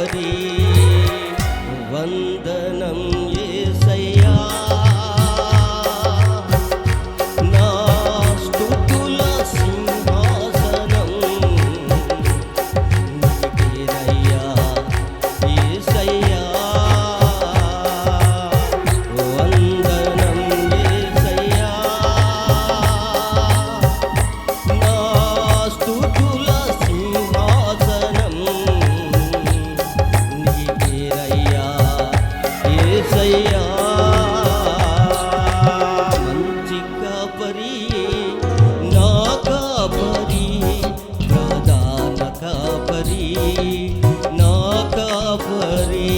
కాపరి వందనం యేసయ్యా నా స్తుతుల సింహాసనం నీకేనయ్యా యేసయ్యా వందనం యేసయ్యా నా స్తుతుల సింహాసనం నీకేనయ్యా యేసయ్యా మంచి కాపరి నా కాపరి ప్రధాన కాపరి నా కాపరి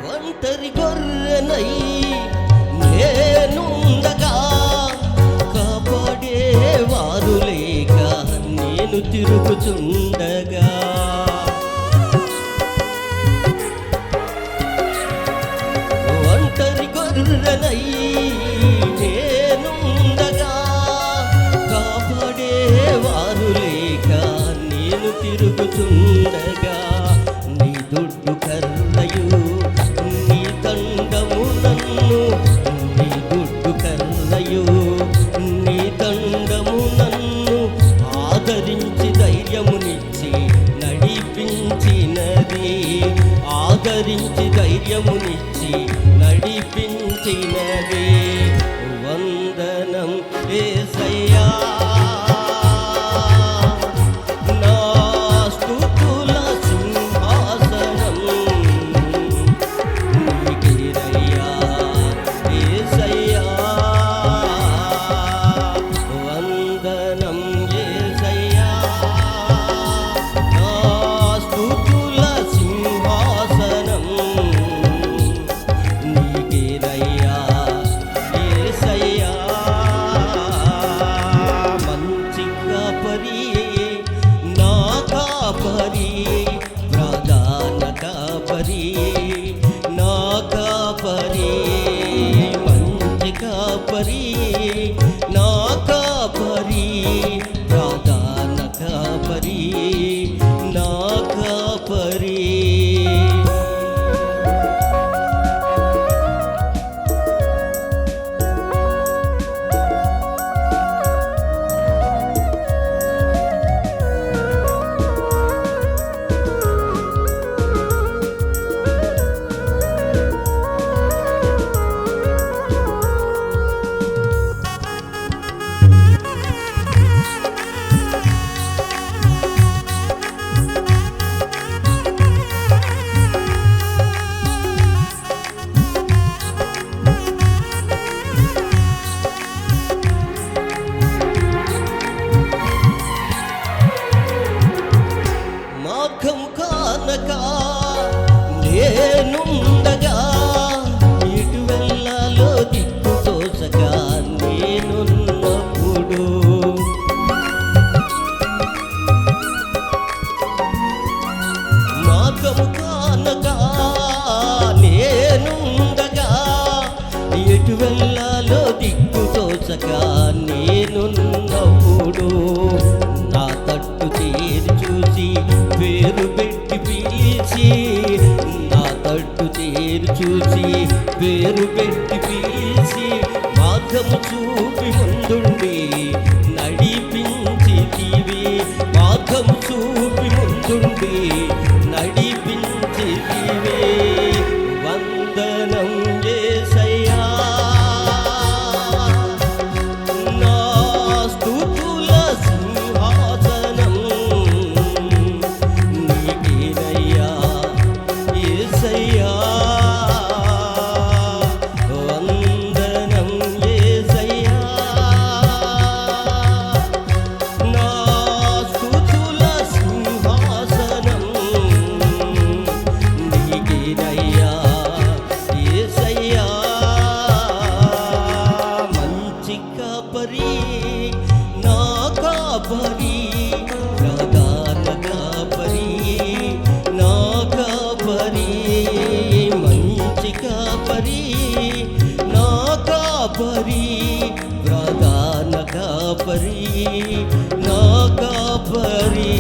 ఒంటరి గొర్రెనై నేనుండగా కాపాడేవారు లేక నేను తిరుగుచుండగా ఒంటరి గొర్రెనై నేనుండగా కాపాడేవారు లేక నేను తిరుగుచుండగా నీ దుడ్డు కర్రయు నీ దండము నన్ను నీ దుడ్డు కర్రయు నీ దండము నన్ను ఆదరించి ధైర్యమునిచ్చి నడిపించినది ఆదరించి ధైర్యమునిచ్చి నడిపించినది వందనం యేసయ్యా నా స్తుతుల సింహాసనం నీకేనయ్యా యేసయ్యా వందనం యేసయ్యా నా స్తుతుల సింహాసనం నీకేనయ్యా యేసయ్యా మంచి కాపరి నా కాపరి ప్రధాన కాపరి నా కాపరి మంచి కాపరి నా కాపరి ప్రధాన కాపరి నా కాపరి మాఘం కానక నేనుండగా ఇటు వెళ్ళాలో దిక్కు తోచక నేనున్నప్పుడు మాఘం కానక నేనుండగా ఎటు వెళ్ళాలో దిక్కు తోచక నేనున్నప్పుడు నా తట్టు తీరి చూసి పేరు పెట్టి పిలిచి నా తట్టు తీరి చూసి పేరు పెట్టి పిలిచి మార్గము చూపి ముందుండి నడిపించితివి మార్గము చూపి ముందుండి నడిపించితివి వందనం యేసయ్యా నా స్తుతుల సింహాసనం నీకేనయ్యా యేసయ్యా వందనం యేసయ్యా నా కాపరి ప్రధాన కాపరి నా కాపరి మంచి కాపరి నా కాపరి ప్రధాన కాపరి నా కాపరి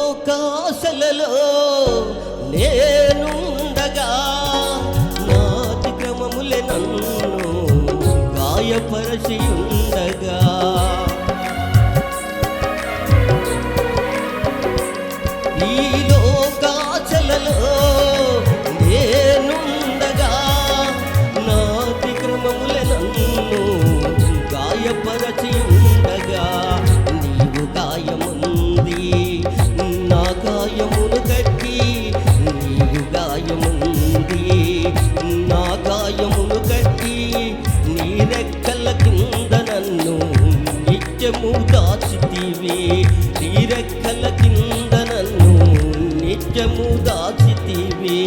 లోకాశలలో నేనుండగా నాతి క్రమములే నన్ను గాయపరచి ఉండగా ఈ లోకాశలలో నేనుండగా నాతి క్రమములే నన్ను గాయపరచి ఉండగా నీవు గాయముంది నా గాయమును కట్టి నీవు గాయముంది నా గాయమును కట్టి నీ రెక్కల కింద నన్ను నిత్యము దాచితివి నీ రెక్కల కింద నన్ను నిత్యము దాచితివి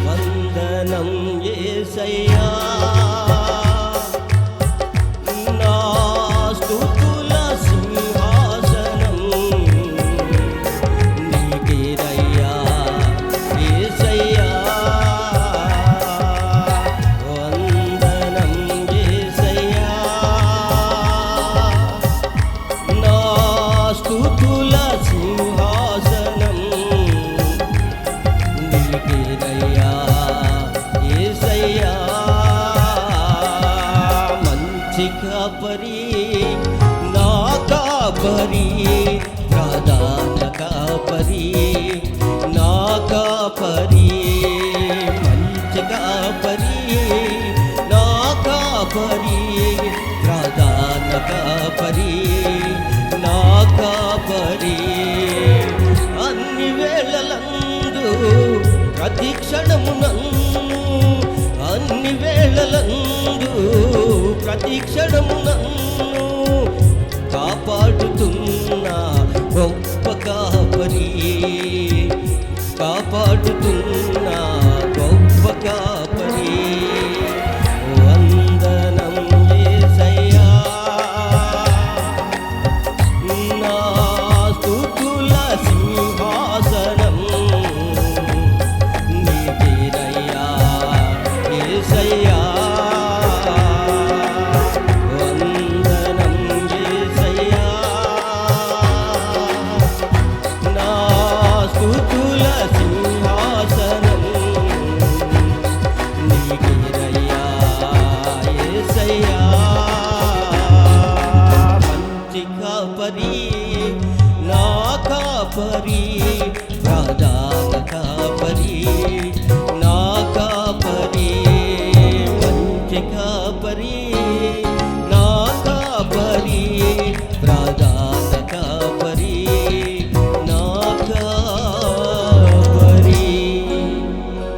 వందనం యేసయ్యా నా స్తుతుల సింహాసనం నీకేనయ్యా యేసయ్యా వందనం యేసయ్యా నా స్తుతుల సింహాసనం నీకేనయ్యా యేసయ్యా మంచి కాపరి నా కాపరి ప్రధాన కాపరి నా కాపరి మంచి కాపరి నా కాపరి ప్రధాన కాపరి నా కాపరి అన్ని వేళలందు ప్రతి క్షణము నన్ను అన్ని వేళలందు ప్రతి క్షణము నన్ను కాపాడుతున్న గొప్ప కాపరి కాపాడుతున్న గొప్ప కాపరి వందనం యేసయ్యా నా స్తుతుల సింహాసనం నీకేనయ్యా యేసయ్యా వందనం యేసయ్యా నా స్తుతుల సింహాసనం నీకేనయ్యా యేసయ్యా మంచి కాపరి నా కాపరి ప్రధాన కాపరి నా కాపరి మంచి